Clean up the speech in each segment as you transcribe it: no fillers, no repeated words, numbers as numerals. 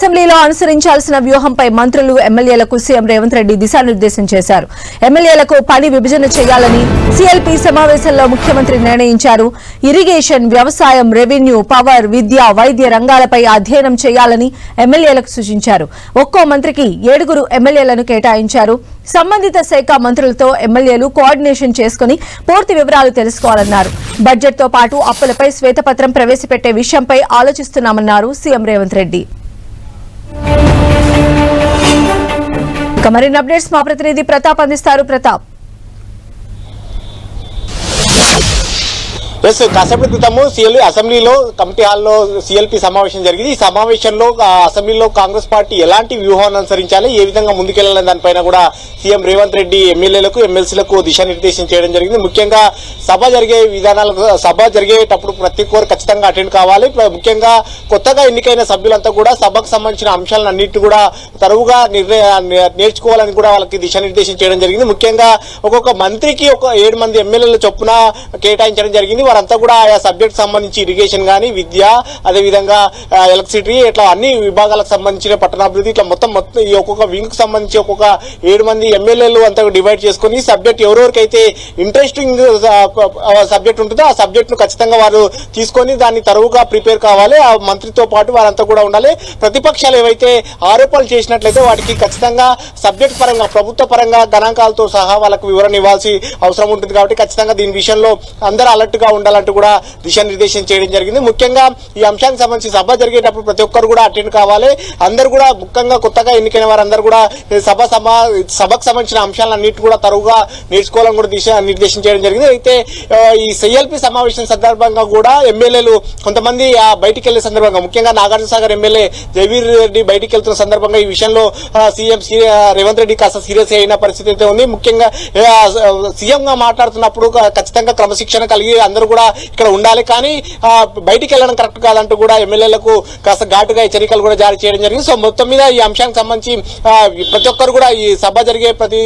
అసెంబ్లీలో అనుసరించాల్సిన వ్యూహంపై మంత్రులు ఎమ్మెల్యేలకు సీఎం రేవంత్ రెడ్డి దిశానిర్దేశం చేశారు. ఎమ్మెల్యేలకు పని విభజన చేయాలని సీఎల్పీ సమావేశంలో ముఖ్యమంత్రి నిర్ణయించారు. ఇరిగేషన్, వ్యవసాయం, రెవెన్యూ, పవర్, విద్య, వైద్య రంగాలపై అధ్యయనం చేయాలని ఎమ్మెల్యేలకు సూచించారు. ఒక్కో మంత్రికి 7 ఎమ్మెల్యేలను కేటాయించారు. సంబంధిత శాఖ మంత్రులతో ఎమ్మెల్యేలు కోఆర్డినేషన్ చేసుకుని పూర్తి వివరాలు తెలుసుకోవాలన్నారు. బడ్జెట్తో పాటు అప్పులపై శ్వేతపత్రం ప్రవేశపెట్టే విషయంపై ఆలోచిస్తున్నామన్నారు సీఎం రేవంత్ రెడ్డి. మరిన్ని అప్డేట్స్ మా ప్రతినిధి ప్రతాప్ అందిస్తారు. ప్రతాప్, కాసేపటి క్రితము అసెంబ్లీలో కమిటీ హాల్లో సీఎల్పీ సమావేశం జరిగింది. ఈ సమావేశంలో అసెంబ్లీలో కాంగ్రెస్ పార్టీ ఎలాంటి వ్యూహాన్ని అనుసరించాలి, ఏ విధంగా ముందుకెళ్లాలని దానిపైన కూడా సీఎం రేవంత్ రెడ్డి ఎమ్మెల్యేలకు, ఎమ్మెల్సీలకు దిశానిర్దేశం చేయడం జరిగింది. ముఖ్యంగా సభ జరిగేటప్పుడు ప్రతి ఒక్కరు ఖచ్చితంగా అటెండ్ కావాలి. ముఖ్యంగా కొత్తగా ఎన్నికైన సభ్యులంతా కూడా సభకు సంబంధించిన అంశాలన్నింటినీ కూడా తరువుగా నేర్చుకోవాలని కూడా వాళ్ళకి దిశానిర్దేశం చేయడం జరిగింది. ముఖ్యంగా ఒక్కొక్క మంత్రికి 7 మంది ఎమ్మెల్యేల చొప్పున కేటాయించడం జరిగింది. వారంతా కూడా ఆయా సబ్జెక్ట్ సంబంధించి ఇరిగేషన్ గానీ, విద్య, అదేవిధంగా ఎలక్ట్రిసిటీ, ఇట్లా అన్ని విభాగాలకు సంబంధించిన పట్టణాభివృద్ధి, ఇట్లా మొత్తం ఈ ఒక్కొక్క వింగ్ సంబంధించి ఒక్కొక్క 7 మంది ఎమ్మెల్యేలు అంతా డివైడ్ చేసుకుని సబ్జెక్ట్ ఎవరెవరికైతే ఇంట్రెస్టింగ్ సబ్జెక్ట్ ఉంటుందో ఆ సబ్జెక్ట్ ను ఖచ్చితంగా వారు తీసుకొని దాన్ని తరువుగా ప్రిపేర్ కావాలి. ఆ మంత్రితో పాటు వారంతా కూడా ఉండాలి. ప్రతిపక్షాలు ఏవైతే ఆరోపణలు చేసినట్లయితే వాటికి ఖచ్చితంగా సబ్జెక్ట్ పరంగా, ప్రభుత్వ పరంగా గణాంకాలతో సహా వాళ్ళకు వివరణ ఇవ్వాల్సి అవసరం ఉంటుంది. కాబట్టి ఖచ్చితంగా దీని విషయంలో అందరూ అలర్ట్ గా ఉండాలంటూ కూడా దిశానిర్దేశం చేయడం జరిగింది. ముఖ్యంగా ఈ అంశానికి సంబంధించి సభ జరిగేటప్పుడు ప్రతి ఒక్కరు కూడా అటెండ్ కావాలి. అందరూ కూడా ముఖ్యంగా కొత్తగా ఎన్నికైన వారందరూ కూడా సభకు సంబంధించిన అంశాలన్నిటి కూడా తరువుగా నేర్చుకోవాలని కూడా దిశానిర్దేశం చేయడం జరిగింది. అయితే ఈ సిఎల్పి సమావేశం సందర్భంగా కూడా ఎమ్మెల్యేలు కొంతమంది బయటికి వెళ్లే సందర్భంగా, ముఖ్యంగా నాగార్జున సాగర్ ఎమ్మెల్యే జయవీర్ రెడ్డి బయటికి వెళ్తున్న సందర్భంగా ఈ విషయంలో సీఎం రేవంత్ రెడ్డి కాస్త సీరియస్ అయిన పరిస్థితి అయితే ఉంది. ముఖ్యంగా సీఎం గా మాట్లాడుతున్నప్పుడు ఖచ్చితంగా క్రమశిక్షణ కలిగి అందరూ కూడా ఇక్కడ ఉండాలి, కానీ బయటికి వెళ్ళడం కరెక్ట్ కాదంటూ కూడా ఎమ్మెల్యేలకు కాస్త ఘాటుగా హెచ్చరికలు కూడా జారీ చేయడం జరిగింది. సో మొత్తం మీద ఈ అంశానికి సంబంధించి ప్రతి ఒక్కరు కూడా ఈ సభ జరిగే ప్రతి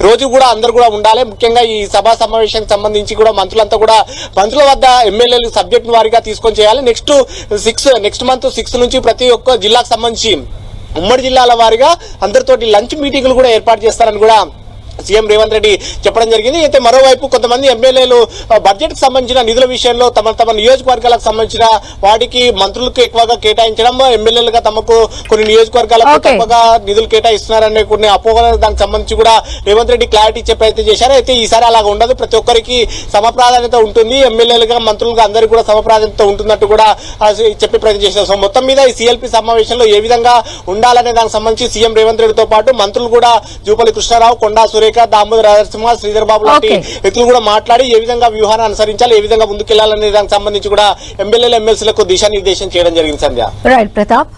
రోజు కూడా అందరూ కూడా ఉండాలి. ముఖ్యంగా ఈ సభా సమావేశానికి సంబంధించి కూడా మంత్రులంతా కూడా మంత్రుల వద్ద ఎమ్మెల్యేలు సబ్జెక్ట్ వారీగా తీసుకొని చేయాలి. నెక్స్ట్ మంత్ 6 నుంచి ప్రతి ఒక్క జిల్లాకు సంబంధించి ఉమ్మడి జిల్లాల వారీగా అందరితోటి లంచ్ మీటింగులు కూడా ఏర్పాటు చేస్తారని కూడా సీఎం రేవంత్ రెడ్డి చెప్పడం జరిగింది. అయితే మరోవైపు కొంతమంది ఎమ్మెల్యేలు బడ్జెట్ కు సంబంధించిన నిధుల విషయంలో తమ నియోజకవర్గాలకు సంబంధించిన వాటికి మంత్రులకు ఎక్కువగా కేటాయించడం, ఎమ్మెల్యేలుగా తమకు కొన్ని నియోజకవర్గాలకు తక్కువగా నిధులు కేటాయిస్తున్నారనే కొన్ని అపోహలు దానికి సంబంధించి కూడా రేవంత్ రెడ్డి క్లారిటీ ఇచ్చే ప్రయత్నం చేశారు. అయితే ఈసారి అలాగా ఉండదు, ప్రతి ఒక్కరికి సమప్రాధాన్యత ఉంటుంది, ఎమ్మెల్యేలుగా మంత్రులుగా అందరికీ కూడా సమప్రాధాన్యత ఉంటున్నట్టు కూడా చెప్పే ప్రయత్నం చేశారు. సో మొత్తం మీద ఈ సీఎల్పీ సమావేశంలో ఏ విధంగా ఉండాలనే దానికి సంబంధించి సీఎం రేవంత్ రెడ్డితో పాటు మంత్రులు కూడా జూపల్లి కృష్ణారావు, కొండా సురేఖ, దామోదర రాజసింహ, శ్రీధర్ బాబు లాంటి వ్యక్తులు కూడా మాట్లాడి ఏ విధంగా వ్యూహాన్ని అనుసరించాలి, ఏ విధంగా ముందుకెళ్లాలనే దానికి సంబంధించి కూడా ఎమ్మెల్యేలు, ఎమ్మెల్సీలకు దిశానిర్దేశం చేయడం జరిగింది. సంధ్య. రైట్ ప్రతాప్.